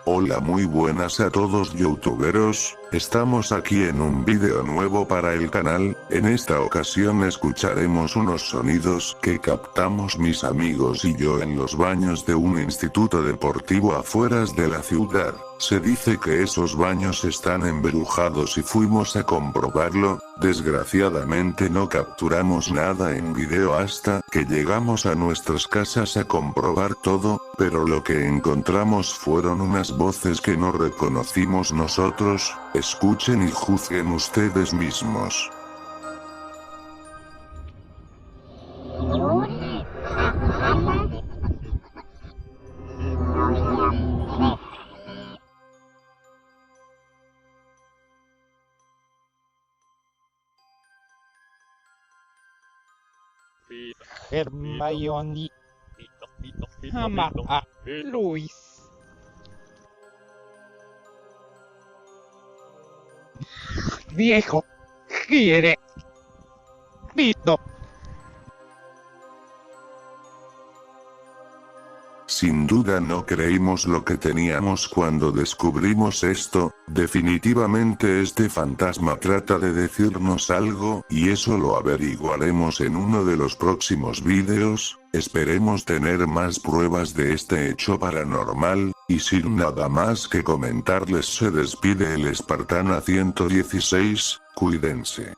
Hola, muy buenas a todos youtuberos, estamos aquí en un vídeo nuevo para el canal. En esta ocasión escucharemos unos sonidos que captamos mis amigos y yo en los baños de un instituto deportivo afueras de la ciudad. Se dice que esos baños están embrujados y fuimos a comprobarlo. Desgraciadamente no capturamos nada en video hasta que llegamos a nuestras casas a comprobar todo, pero lo que encontramos fueron unas voces que no reconocimos nosotros. Escuchen y juzguen ustedes mismos. Hermione ama a Luis. Viejo quiere pito. Sin duda no creímos lo que teníamos cuando descubrimos esto. Definitivamente este fantasma trata de decirnos algo, y eso lo averiguaremos en uno de los próximos vídeos. Esperemos tener más pruebas de este hecho paranormal, y sin nada más que comentarles se despide el Espartana 116, cuídense.